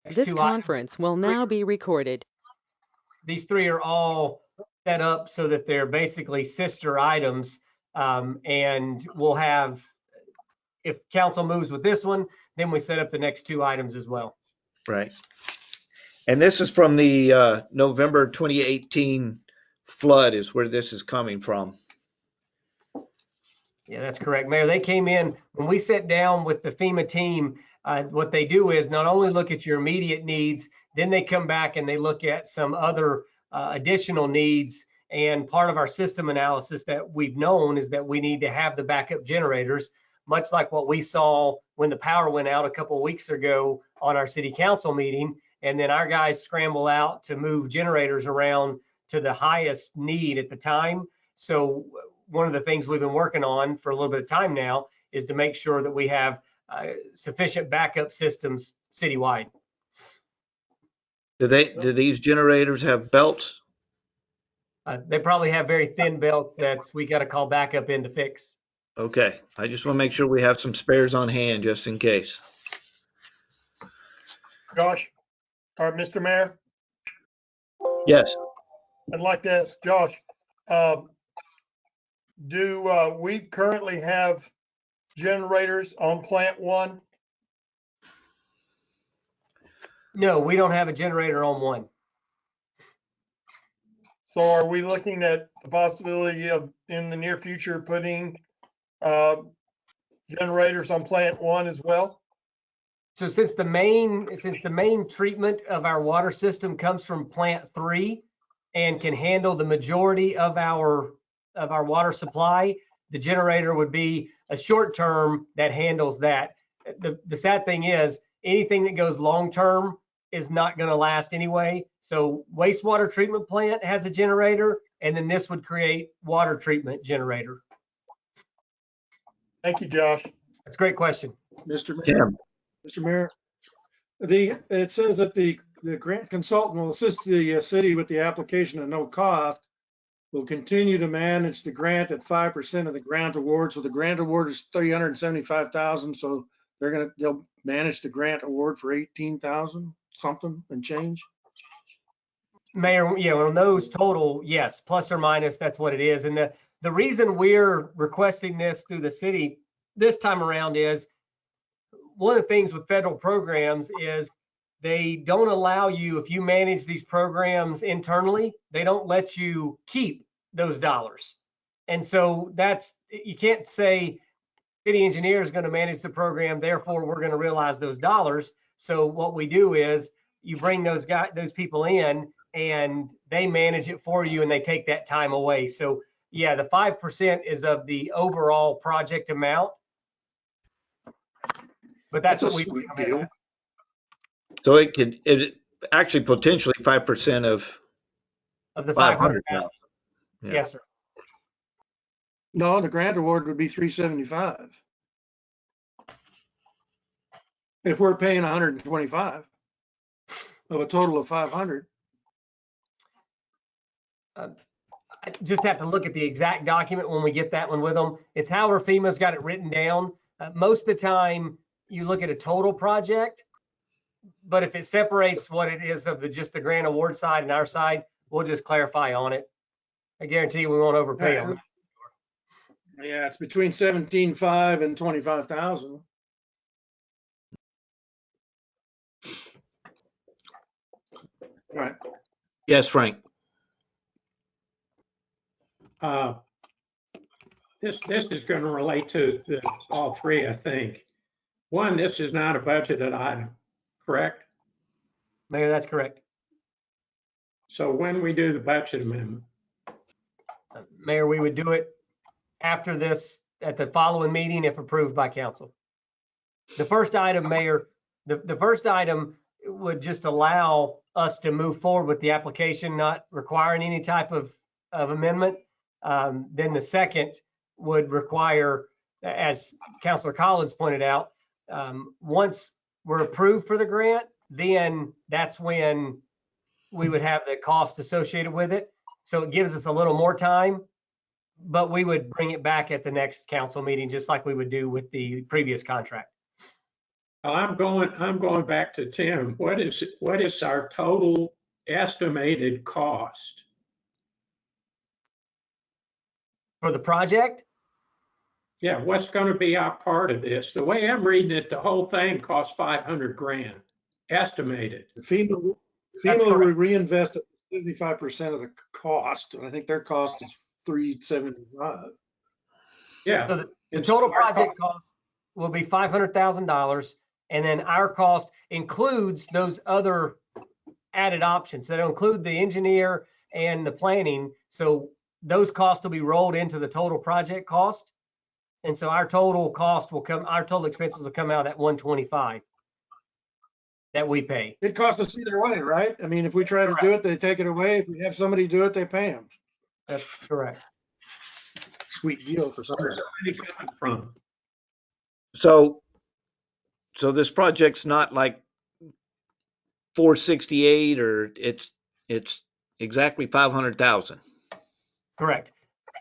Next This two items. conference will now be recorded. These three are all set up so that they're basically sister items. And we'll have, if council moves with this one, then we set up the next two items as well. Right. And this is from the November 2018 flood is where this is coming from. Yeah, that's correct, Mayor. They came in, when we sat down with the FEMA team, what they do is not only look at your immediate needs, then they come back and they look at some other additional needs. And part of our system analysis that we've known is that we need to have the backup generators, much like what we saw when the power went out a couple of weeks ago on our city council meeting. And then our guys scramble out to move generators around to the highest need at the time. So one of the things we've been working on for a little bit of time now is to make sure that we have sufficient backup systems citywide. Do these generators have belts? They probably have very thin belts that we got to call backup in to fix. Okay, I just want to make sure we have some spares on hand just in case. Josh, or Mr. Mayor, Yes. I'd like to ask Josh, do we currently have generators on plant one? No, we don't have a generator on one. So are we looking at the possibility of, in the near future, putting generators on plant one as well? So since the main treatment of our water system comes from plant 3 and can handle the majority of our water supply, the generator would be a short term that handles that. The sad thing is anything that goes long term is not going to last anyway. So wastewater treatment plant has a generator, and then this would create water treatment generator. Thank you, Josh. That's a great question. Mr. Mayor, Tim. Mr. Mayor, it says that the grant consultant will assist the city with the application at no cost. Will continue to manage the grant at 5% of the grant award. So the grant award is $375,000. So they'll manage the grant award for 18,000 something and change. Mayor, yeah, on those total, yes, plus or minus, that's what it is. And the reason we're requesting this through the city this time around is one of the things with federal programs is they don't allow you, if you manage these programs internally, they don't let you keep those dollars. And so you can't say city engineer is going to manage the program, therefore we're going to realize those dollars. So what we do is you bring those people in and they manage it for you and they take that time away. So yeah, the 5% is of the overall project amount. But that's what we do. So it actually potentially 5% of the 500,000. Yeah. Yes, sir. No, the grant award would be 375. If we're paying 125 of a total of 500. I just have to look at the exact document when we get that one with them. It's however FEMA's got it written down. Most of the time you look at a total project, but if it separates what it is of just the grant award side and our side, we'll just clarify on it. I guarantee you we won't overpay them. Yeah, it's between 17.5 and 25,000. All right. Yes, Frank. This is going to relate to all three, I think. One, this is not a budgeted item, correct? Mayor, that's correct. So when we do the budget amendment? Mayor, we would do it after this at the following meeting if approved by council. The first item, Mayor, the first item would just allow us to move forward with the application, not requiring any type of amendment. Then the second would require, as Councilor Collins pointed out, once we're approved for the grant, then that's when we would have the cost associated with it. So it gives us a little more time, but we would bring it back at the next council meeting, just like we would do with the previous contract. I'm going back to Tim. What is our total estimated cost? For the project, Yeah, what's going to be our part of this? The way I'm reading it, the whole thing costs 500 grand, estimated. FEMA That's will correct. reinvest 75% of the cost, and I think their cost is 375. Yeah. so the And total so our project cost will be $500,000. And then our cost includes those other added options. That'll include the engineer and the planning. So those costs will be rolled into the total project cost. And so our total expenses will come out at 125 that we pay. It costs us either way, right? I mean, if we try to do it, they take it away. If we have somebody do it, they pay them. That's correct. Sweet deal for where's somebody. the money coming from? So this project's not like 468 or it's exactly 500,000. Correct.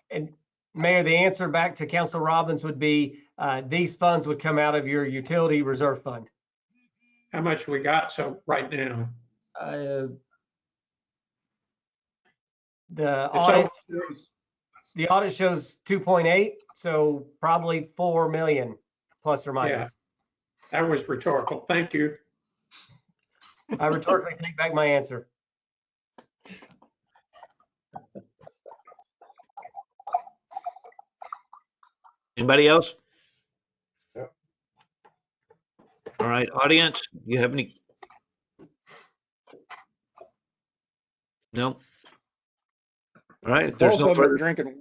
And Mayor, the answer back to Council Robbins would be, these funds would come out of your utility reserve fund. How much we got right now? The It's audit shows 2.8, so probably 4 million plus or minus. Yeah. That was rhetorical. Thank you. I rhetorically take back my answer. Anybody else? Yep. All right, audience, you have any? No? All right, if there's Both no of them are further, drinking wine.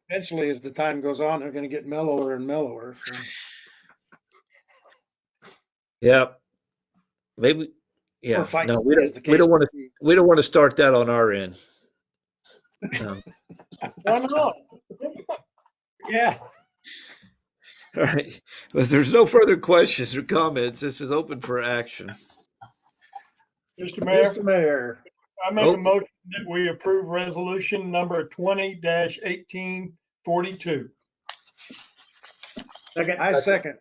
Eventually, as the time goes on, they're going to get mellower and mellower. So. yeah, maybe, Or yeah, fight, no, as the case want may to, be. we don't want to start that on our end. Why not? Yeah. All right, if there's no further questions or comments, this is open for action. Mr. Mayor, Mr. Mayor, I make Oh. a motion that we approve resolution number 20-1842. I second.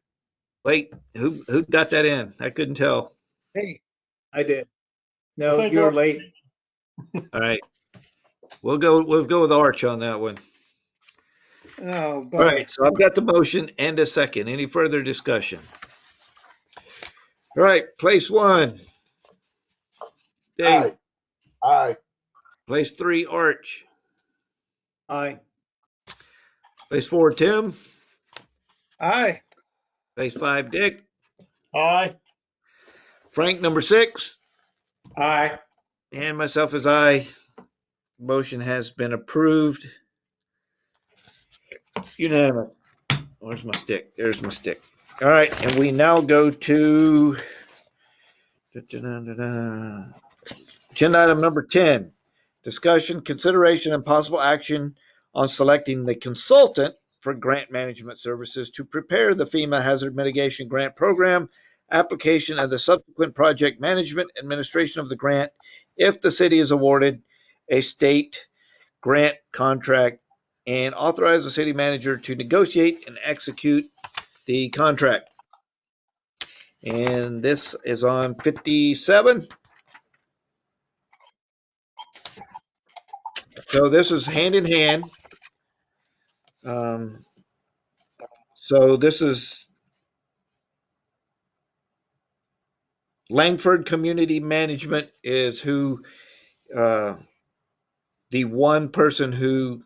Wait, who got that in? I couldn't tell. Hey, I did. I No, think you're late. All right, we'll go with Arch on that one. oh, All buddy. right, so I've got the motion and a second. Any further discussion? All right, place one. Dave. Aye. Place three, Arch. Aye. Place four, Tim. Aye. Place five, Dick. Aye. Frank, number six. Aye. And myself as I. Motion has been approved. Unanimous. Where's my stick? There's my stick. All right, and we now go to agenda item number 10. Discussion, consideration, and possible action on selecting the consultant for grant management services to prepare the FEMA Hazard Mitigation Grant Program application and the subsequent project management administration of the grant if the city is awarded a state grant contract, and authorize the city manager to negotiate and execute the contract. And this is on 57. So this is hand in hand. So this is Langford Community Management is who, the one person who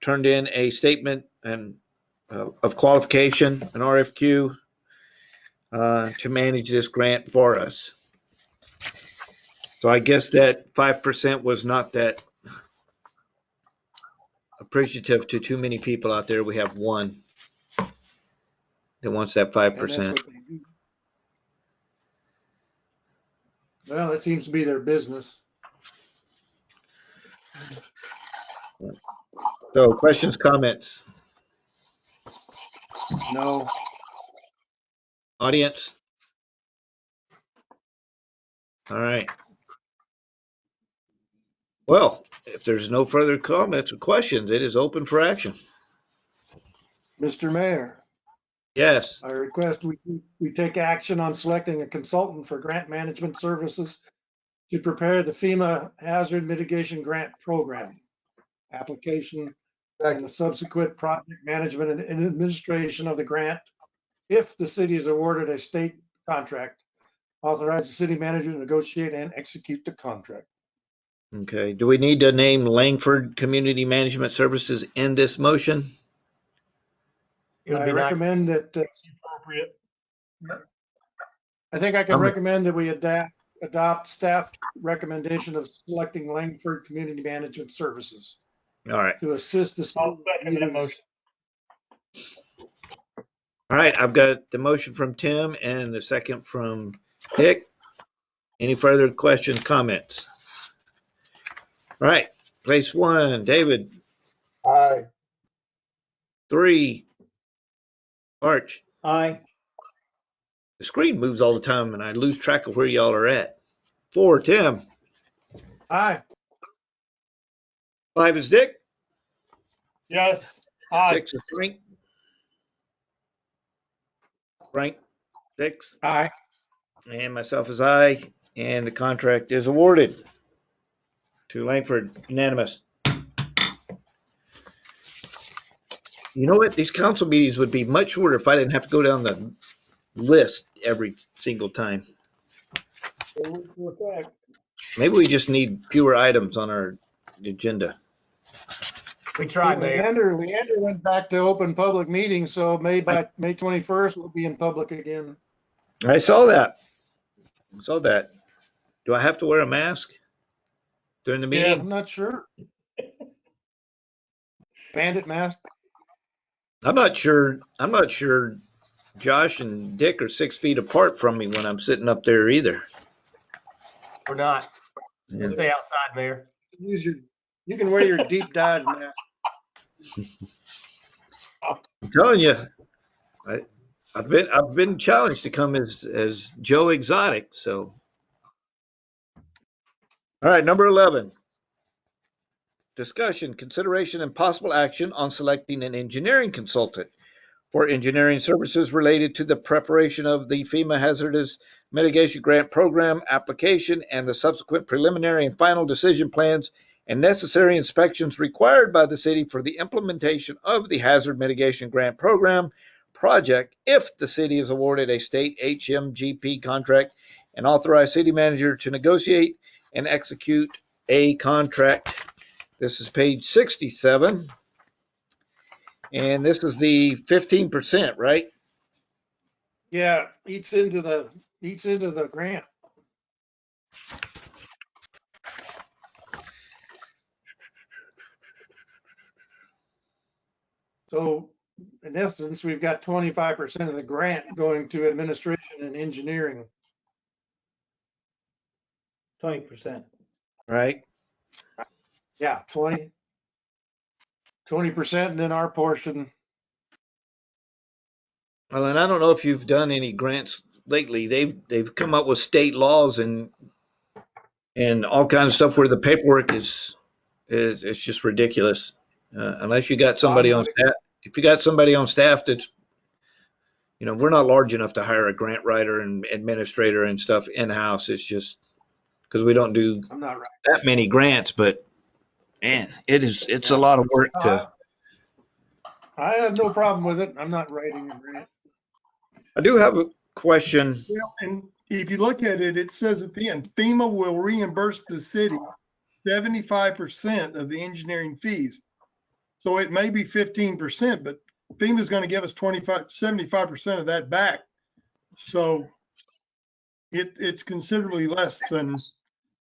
turned in a statement and of qualification, an RFQ, to manage this grant for us. So I guess that 5% was not that appreciative to too many people out there. We have one that wants that And that's 5%. what they do. Well, it seems to be their business. So questions, comments, No. audience? All right. Well, if there's no further comments or questions, it is open for action. Mr. Mayor, Yes. I request we take action on selecting a consultant for grant management services to prepare the FEMA Hazard Mitigation Grant Program application and the subsequent project management and administration of the grant. If the city is awarded a state contract, authorize the city manager to negotiate and execute the contract. Okay. Do we need to name Langford Community Management Services in this motion? It would I be nice. recommend that, Appropriate. I think I can I'm- recommend that we adopt staff recommendation of selecting Langford Community Management Services All right. to assist the I'll city. second that motion. All right. I've got the motion from Tim and the second from Dick. Any further questions, comments? All right. Place 1, David. Aye. 3, Arch. Aye. The screen moves all the time and I lose track of where y'all are at. 4, Tim. Aye. 5 is Dick. Yes. Aye. 6 is Frank. Frank, 6. Aye. And myself is I. And the contract is awarded to Langford, unanimous. You know what? These council meetings would be much shorter if I didn't have to go down the list every single time. Maybe we just need fewer items on our agenda. We tried, Mayor. Leander went back to open public meetings, so by May 21st, we'll be in public again. I saw that. Do I have to wear a mask during the Yeah. meeting? I'm not sure. Bandit mask? I'm not sure Josh and Dick are 6 feet apart from me when I'm sitting up there either. We're not. Yeah. We'll stay outside, Mayor. You can wear your deep dive mask. I'm telling you, I've been challenged to come as Joe Exotic. So, all right, number 11. Discussion, consideration, and possible action on selecting an engineering consultant for engineering services related to the preparation of the FEMA Hazardous Mitigation Grant Program application and the subsequent preliminary and final decision plans and necessary inspections required by the city for the implementation of the Hazard Mitigation Grant Program project if the city is awarded a state HMGP contract and authorize city manager to negotiate and execute a contract. This is page 67. And this is the 15%, right? Yeah, eats into the grant. So in essence, we've got 25% of the grant going to administration and engineering. 20%. Right. Yeah, 20%, and then our portion. Well, and I don't know if you've done any grants lately. They've come up with state laws and all kinds of stuff where the paperwork is it's just ridiculous. Unless you got somebody on staff. If you got somebody on staff that's, we're not large enough to hire a grant writer and administrator and stuff in-house. It's just because we don't do I'm not right. that many grants, but man, it's a lot of work to. I have no problem with it. I'm not writing a grant. I do have a question. Well, and if you look at it, it says at the end, FEMA will reimburse the city 75% of the engineering fees. So it may be 15%, but FEMA's going to give us 75% of that back. So it's considerably less than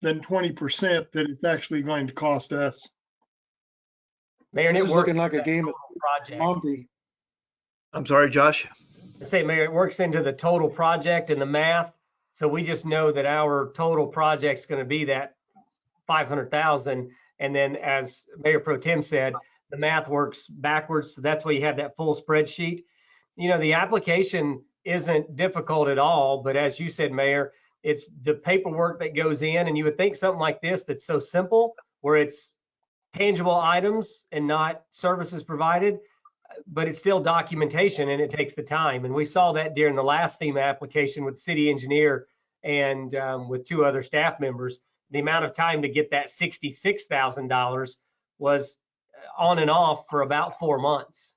20% that it's actually going to cost us. Mayor, and This it is works looking like a into game the of total project. Monty. I'm sorry, Josh. I say, Mayor, it works into the total project and the math. So we just know that our total project's going to be that 500,000. And then as Mayor Pro Tem said, the math works backwards. So that's why you have that full spreadsheet. The application isn't difficult at all, but as you said, Mayor, it's the paperwork that goes in, and you would think something like this that's so simple, where it's tangible items and not services provided. but it's still documentation and it takes the time. And we saw that during the last FEMA application with the city engineer and with 2 other staff members. The amount of time to get that $66,000 was on and off for about 4 months.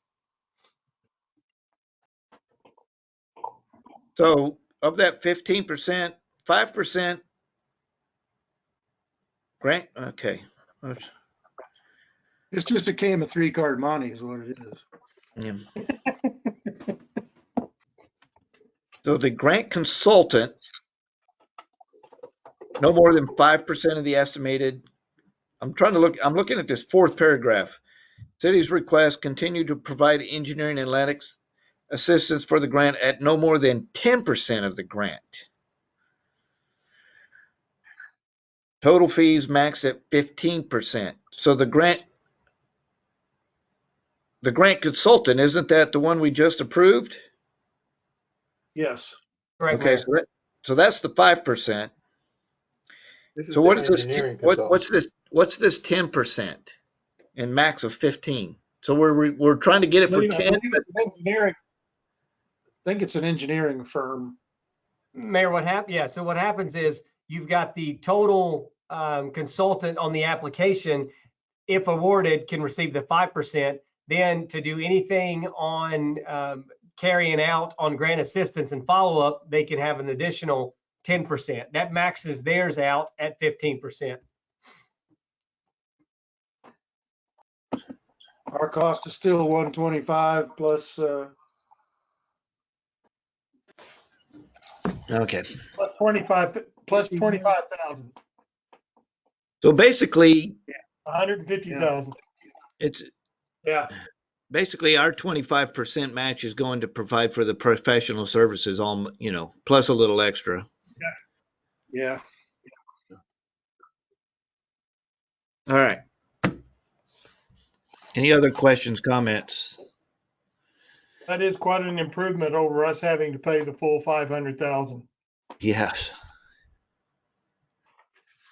So of that 15%, 5% grant, okay. It's just a game of 3-card money is what it is. Yeah. So the grant consultant, no more than 5% of the estimated. I'm looking at this 4th paragraph. City's request continue to provide engineering and analytics assistance for the grant at no more than 10% of the grant. Total fees max at 15%. So the grant consultant, isn't that the one we just approved? Yes. Correct, Okay, Mayor. so that's the 5%. This is So the what is this? engineering consultant. What's this 10% and max of 15? So we're trying to get it for I 10. believe it's an engineering. I think it's an engineering firm. Mayor, what happened? Yeah. So what happens is you've got the total consultant on the application, if awarded, can receive the 5%. Then to do anything on carrying out on grant assistance and follow up, they can have an additional 10%. That maxes theirs out at 15%. Our cost is still 125 plus, Okay. Plus 25,000, So basically, 150,000. it's yeah, basically our 25% match is going to provide for the professional services, all, plus a little extra. yeah. All right. Any other questions, comments? That is quite an improvement over us having to pay the full 500,000. Yes.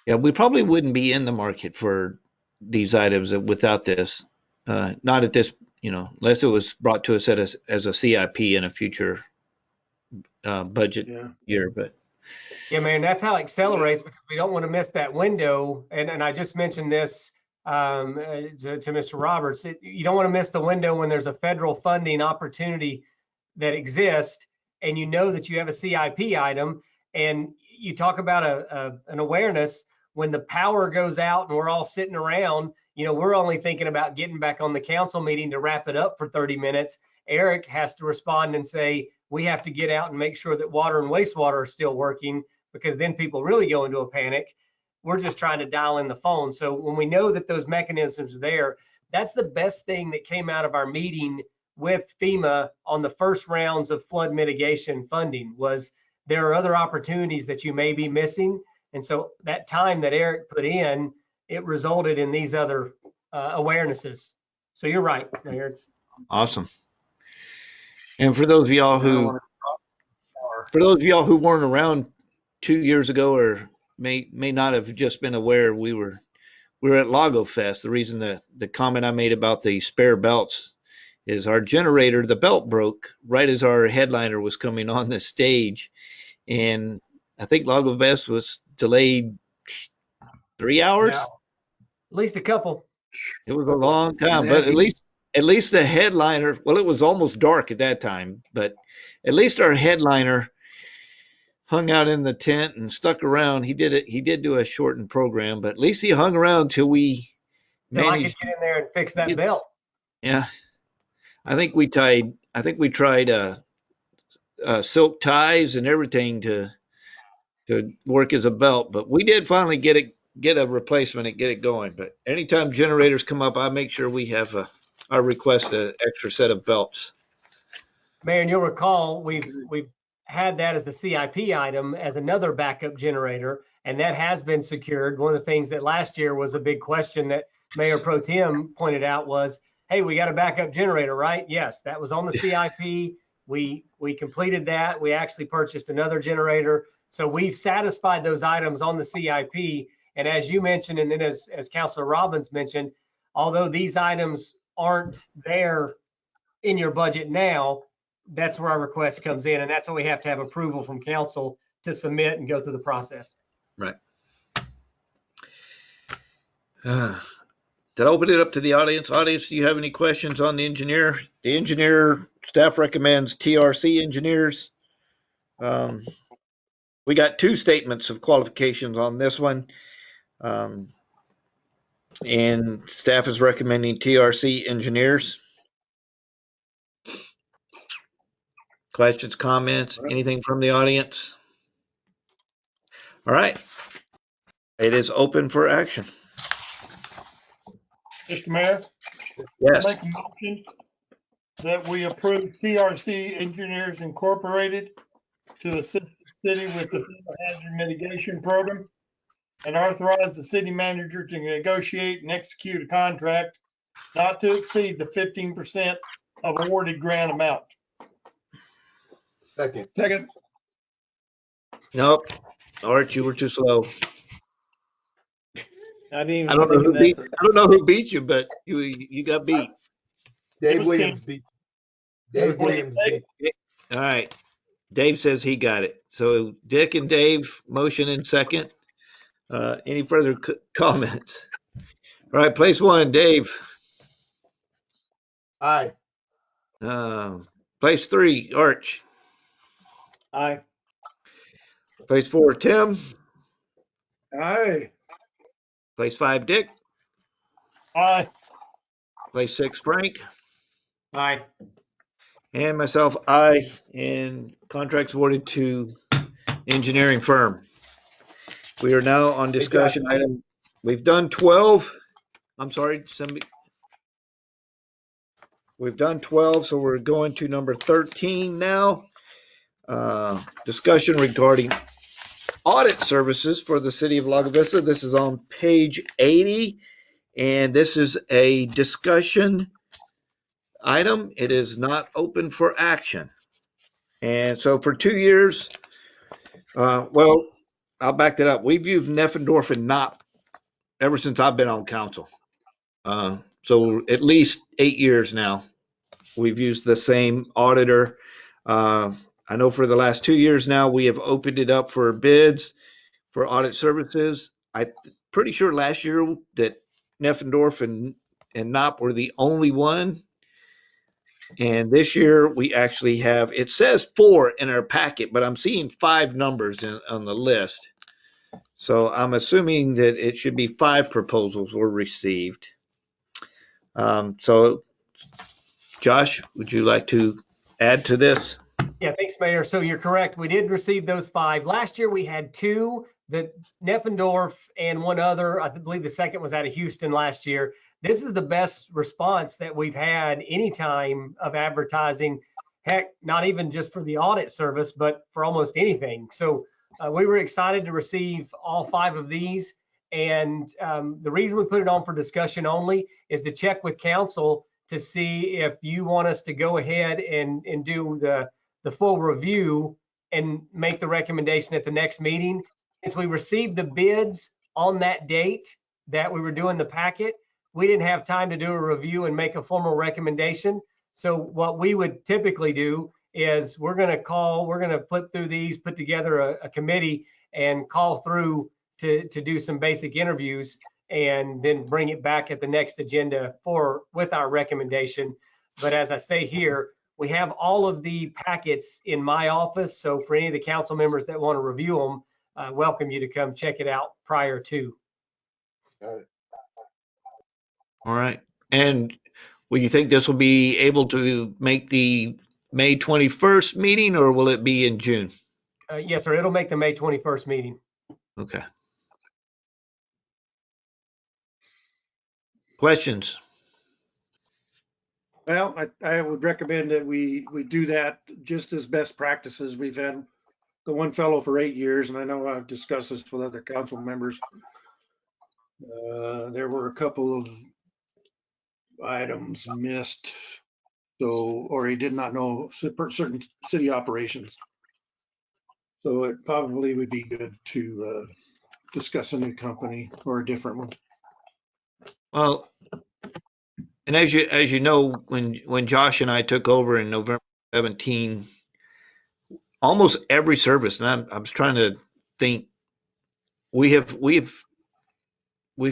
Yeah, we probably wouldn't be in the market for these items without this. Not at this, unless it was brought to us as a CIP in a future budget year. But Yeah, man, that's how it accelerates, because we don't want to miss that window. And I just mentioned this to Mr. Roberts. You don't want to miss the window when there's a federal funding opportunity that exists, and you know that you have a CIP item, and you talk about an awareness. When the power goes out and we're all sitting around, we're only thinking about getting back on the council meeting to wrap it up for 30 minutes. Eric has to respond and say, we have to get out and make sure that water and wastewater are still working, because then people really go into a panic. We're just trying to dial in the phone. So when we know that those mechanisms are there, that's the best thing that came out of our meeting with FEMA on the first rounds of flood mitigation funding. Was there are other opportunities that you may be missing. And so that time that Eric put in, it resulted in these other awarenesses. So you're right, Mayor. It's awesome. And for those of y'all who weren't around 2 years ago, or may not have just been aware, we were at Lago Fest. The reason the comment I made about the spare belts is our generator, the belt broke right as our headliner was coming on the stage. And I think Lago Fest was delayed 3 hours. at least a couple. It was a long time, but at least the headliner, well, it was almost dark at that time, but at least our headliner hung out in the tent and stuck around. He did do a shortened program, but at least he hung around till we managed. I could get in there and fix that belt. Yeah. I think we tried silk ties and everything to work as a belt, but we did finally get a replacement and get it going. But anytime generators come up, I make sure we have our request an extra set of belts. Mayor, and you'll recall we've had that as a CIP item as another backup generator, and that has been secured. One of the things that last year was a big question that Mayor Pro Tem pointed out was, hey, we got a backup generator, right? Yes, that was on the CIP. We completed that. We actually purchased another generator. So we've satisfied those items on the CIP. And as you mentioned, and then as Councilor Robbins mentioned, although these items aren't there in your budget now, that's where our request comes in. And that's why we have to have approval from council to submit and go through the process. Right. Did I open it up to the audience? Audience, do you have any questions on the engineer? The engineer, staff recommends TRC engineers. We got 2 statements of qualifications on this one. And staff is recommending TRC engineers. Questions, comments, anything from the audience? All right. It is open for action. Mr. Mayor, Yes. make a motion that we approve TRC Engineers Incorporated to assist the city with the FEMA hazard mitigation program and authorize the city manager to negotiate and execute a contract not to exceed the 15% of awarded grant amount. Second. Second. Nope. Art, you were too slow. I didn't even I don't know think who of beat. that. I don't know who beat you, but you got beat. It Dave was Williams beat. Dave Williams beat. All right. Dave says he got it. So Dick and Dave, motion in second. Any further comments? All right, place 1, Dave. Aye. Place 3, Arch. Aye. Place 4, Tim. Aye. Place 5, Dick. Aye. Place 6, Frank. Aye. And myself, aye. And contracts awarded to engineering firm. We are now on discussion item. We've done 12. I'm sorry, we've done 12, so we're going to number 13 now. Discussion regarding audit services for the city of Lago Vista. This is on page 80, and this is a discussion item. It is not open for action. And so for 2 years, well, I'll back that up. We've used Neffendorf and Knopp ever since I've been on council. So at least 8 years now, we've used the same auditor. I know for the last 2 years now, we have opened it up for bids for audit services. I'm pretty sure last year that Neffendorf and Knopp were the only one. And this year we actually have, it says 4 in our packet, but I'm seeing 5 numbers on the list. So I'm assuming that it should be 5 proposals were received. So Josh, would you like to add to this? Yeah, thanks, Mayor. So you're correct. We did receive those 5. Last year we had 2, the Neffendorf and one other. I believe the second was out of Houston last year. This is the best response that we've had any time of advertising. Heck, not even just for the audit service, but for almost anything. So we were excited to receive all 5 of these. And the reason we put it on for discussion only is to check with council to see if you want us to go ahead and do the full review and make the recommendation at the next meeting. Since we received the bids on that date that we were doing the packet, we didn't have time to do a review and make a formal recommendation. So what we would typically do is we're going to flip through these, put together a committee and call through to do some basic interviews and then bring it back at the next agenda with our recommendation. But as I say here, we have all of the packets in my office. So for any of the council members that want to review them, I welcome you to come check it out prior to. All right. And will you think this will be able to make the May 21st meeting, or will it be in June? Yes, sir. It'll make the May 21st meeting. Okay. Questions? Well, I would recommend that we do that just as best practices. We've had the one fellow for 8 years, and I know I've discussed this with other council members. There were a couple of items missed, or he did not know certain city operations. So it probably would be good to discuss a new company or a different one. Well, And as you know, when Josh and I took over in November 17, almost every service, and I was trying to think, we've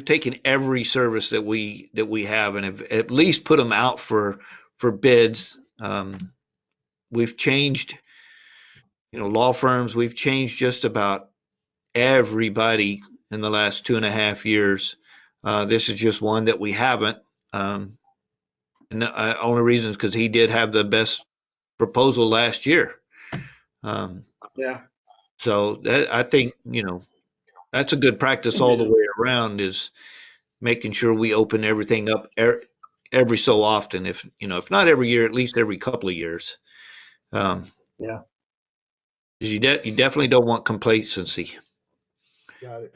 taken every service that we have and have at least put them out for bids. We've changed, law firms. We've changed just about everybody in the last 2.5 years. This is just one that we haven't. And the only reason is because he did have the best proposal last year. Yeah. So I think, that's a good practice all the way around, is making sure we open everything up every so often. If not every year, at least every couple of years. Yeah. You definitely don't want complacency. Got it.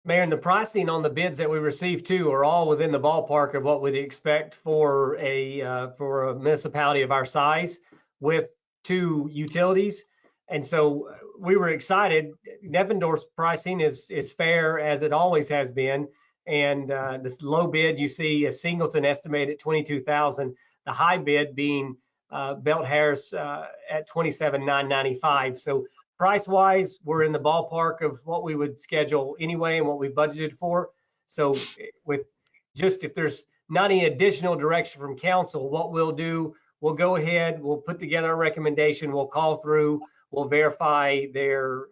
Mayor, and the pricing on the bids that we received too are all within the ballpark of what we'd expect for a municipality of our size with 2 utilities. And so we were excited. Devendorf's pricing is fair, as it always has been. And this low bid, you see a Singleton estimated at 22,000, the high bid being Belt Harris at 27,995. So price wise, we're in the ballpark of what we would schedule anyway and what we budgeted for. So with just, if there's not any additional direction from council, what we'll do, we'll go ahead, we'll put together a recommendation, we'll call through, we'll verify their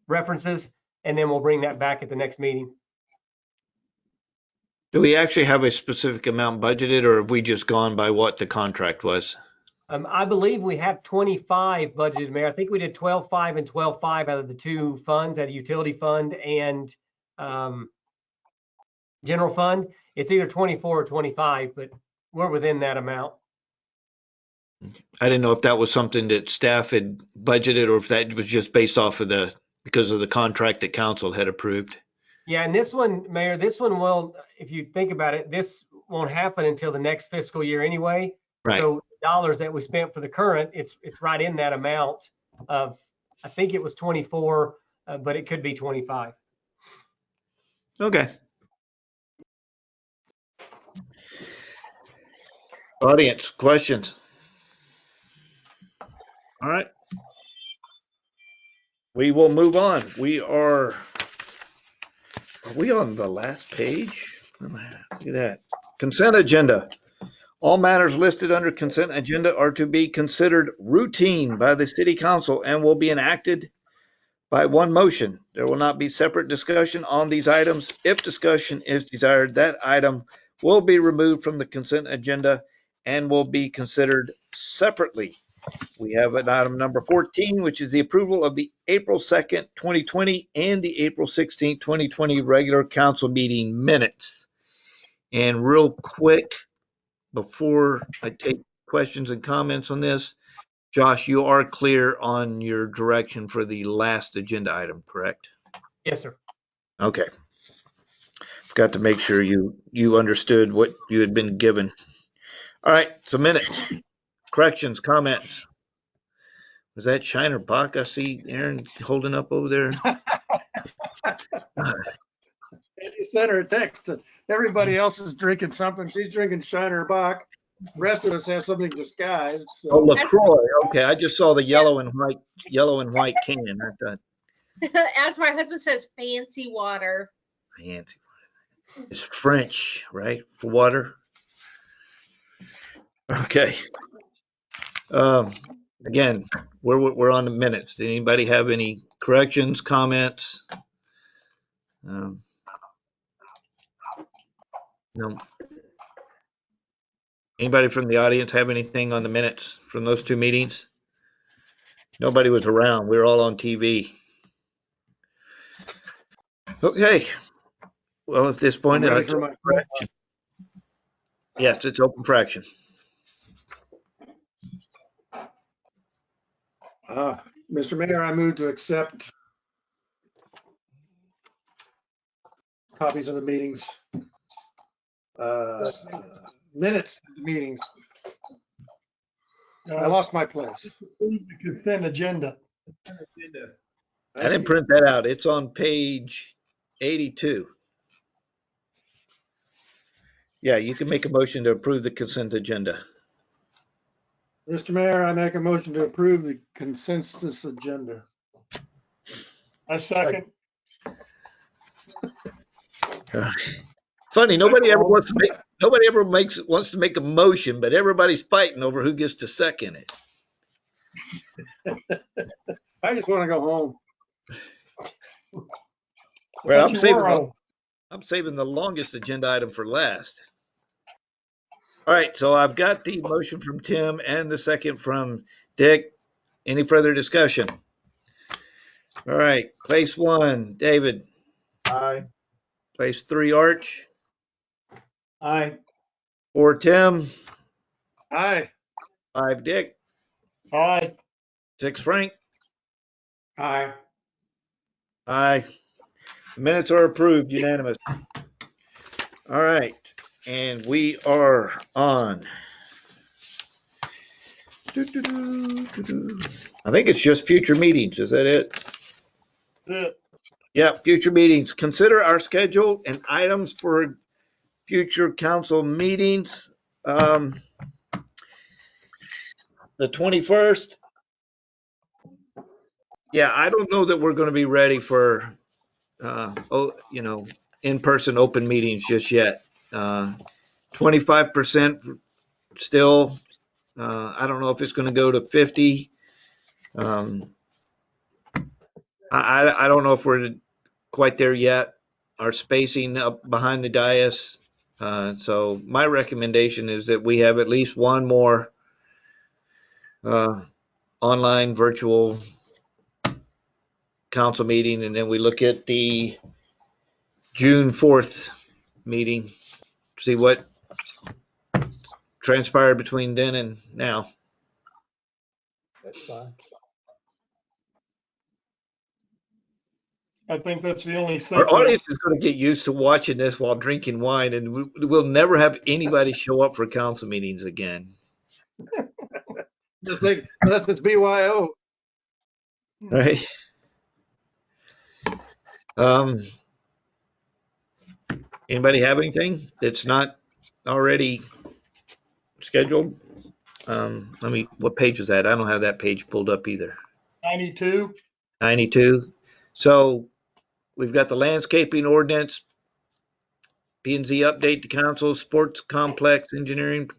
references, and then we'll bring that back at the next meeting. Do we actually have a specific amount budgeted, or have we just gone by what the contract was? I believe we have 25 budgeted, Mayor. I think we did 12.5 and 12.5 out of the 2 funds, out of utility fund and general fund. It's either 24 or 25, but we're within that amount. I didn't know if that was something that staff had budgeted, or if that was just based off of because of the contract that council had approved. Yeah, and this one, Mayor, this one will, if you think about it, this won't happen until the next fiscal year anyway. Right. So dollars that we spent for the current, it's right in that amount of, I think it was 24, but it could be 25. Okay. Audience, questions? All right. We will move on. Are we on the last page? Look at that. Consent agenda. All matters listed under consent agenda are to be considered routine by the city council and will be enacted by one motion. There will not be separate discussion on these items. If discussion is desired, that item will be removed from the consent agenda and will be considered separately. We have an item number 14, which is the approval of the April 2nd, 2020 and the April 16th, 2020 regular council meeting minutes. And real quick, before I take questions and comments on this, Josh, you are clear on your direction for the last agenda item, correct? Yes, sir. Okay. Got to make sure you understood what you had been given. All right, so minutes, corrections, comments. Was that Shiner Bach I see Aaron holding up over there? You sent her a text. Everybody else is drinking something. She's drinking Shiner Bach. The rest of us have something disguised. So. Oh, LaCroix. Okay, I just saw the yellow and white can. I thought, As my husband says, fancy water. fancy. It's French, right? For water. Okay. Again, we're on the minutes. Did anybody have any corrections, comments? No. Anybody from the audience have anything on the minutes from those 2 meetings? Nobody was around. We were all on TV. Okay. Well, at this point, I'm ready for my yes, it's open for action. Mr. Mayor, I move to accept copies of the meetings, minutes of the meetings. I lost my place. The consent agenda. I didn't print that out. It's on page 82. Yeah, you can make a motion to approve the consent agenda. Mr. Mayor, I make a motion to approve the consensus agenda. I second. Funny, nobody ever wants to make a motion, but everybody's fighting over who gets to second it. I just want to go home. Well, Thought you were home. I'm saving the longest agenda item for last. All right, so I've got the motion from Tim and the second from Dick. Any further discussion? All right, place 1, David. Aye. Place 3, Arch. Aye. 4, Tim. Aye. 5, Dick. Aye. 6, Frank. Aye. Aye. The minutes are approved, unanimous. All right, and we are on. I think it's just future meetings. Is that it? Good. Yeah, future meetings. Consider our schedule and items for future council meetings. The 21st. Yeah, I don't know that we're going to be ready for, in-person open meetings just yet. 25% still. I don't know if it's going to go to 50. I don't know if we're quite there yet. Our spacing up behind the dais. So my recommendation is that we have at least one more online virtual council meeting, and then we look at the June 4th meeting, see what transpired between then and now. That's fine. I think that's the only thing. Our audience is going to get used to watching this while drinking wine, and we'll never have anybody show up for council meetings again. Just think, unless it's BYO. Right? Anybody have anything that's not already scheduled? What page was that? I don't have that page pulled up either. 92. 92. So we've got the landscaping ordinance, P&Z update to council, sports complex engineering,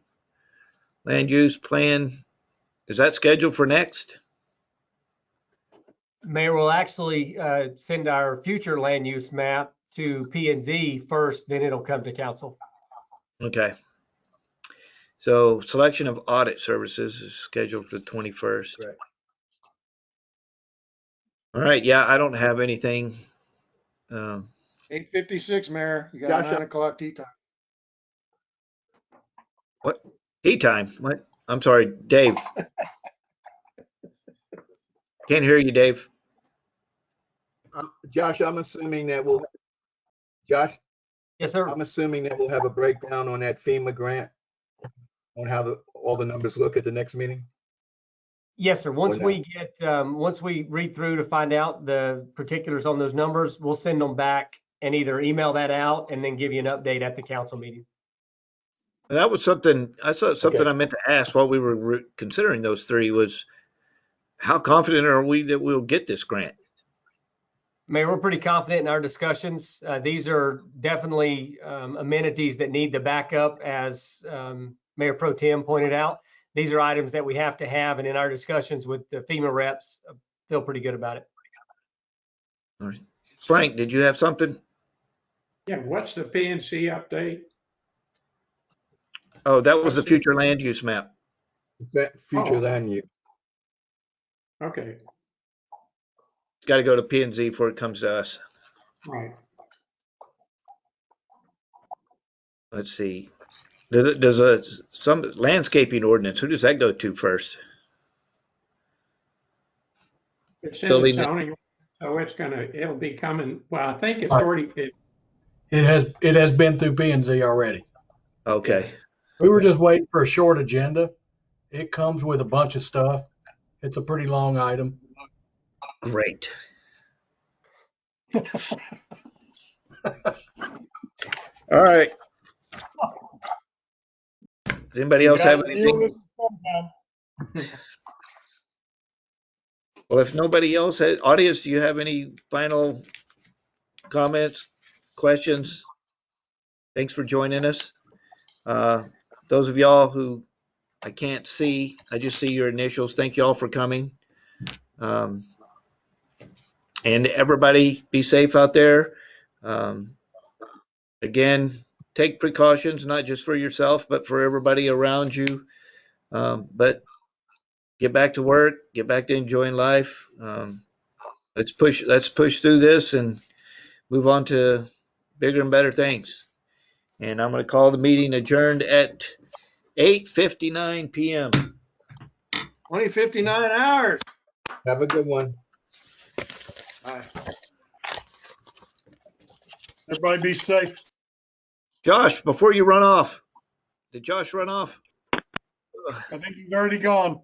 land use plan. Is that scheduled for next? Mayor will actually send our future land use map to P&Z first, then it'll come to council. Okay. So selection of audit services is scheduled for the 21st. Correct. All right. Yeah, I don't have anything. 8:56, Mayor. You got Josh, 9 o'clock tea time. What? Tea time? What? I'm sorry, Dave. Can't hear you, Dave. Josh, I'm assuming that we'll, Josh, Yes, sir. I'm assuming that we'll have a breakdown on that FEMA grant on how all the numbers look at the next meeting. Yes, sir. Once no? we get, once we read through to find out the particulars on those numbers, we'll send them back and either email that out and then give you an update at the council meeting. That was something Okay. I meant to ask while we were considering those three was how confident are we that we'll get this grant? Mayor, we're pretty confident in our discussions. These are definitely amenities that need the backup, as Mayor Pro Tem pointed out. These are items that we have to have, and in our discussions with the FEMA reps, feel pretty good about it. All right. Frank, did you have something? Yeah, what's the PNC update? Oh, that was the future land use map. That future Oh. land use. Okay, It's got to go to P&Z before it comes to us. right. Let's see. Does some landscaping ordinance, who does that go to first? It's in the Building- zoning, so it'll be coming, well, I think it's already, It has been through P&Z already. Okay. We were just waiting for a short agenda. It comes with a bunch of stuff. It's a pretty long item. Great. All right. Does anybody else have Gotta deal anything? with it sometime. Well, if nobody else has, audience, do you have any final comments, questions? Thanks for joining us. Those of y'all who I can't see, I just see your initials. Thank you all for coming. And everybody be safe out there. Again, take precautions, not just for yourself, but for everybody around you. But get back to work, get back to enjoying life. Let's push through this and move on to bigger and better things. And I'm going to call the meeting adjourned at 8:59 p.m. 2059 hours. Have a good one. Everybody be safe. Josh, before you run off, did Josh run off? I think he's already gone.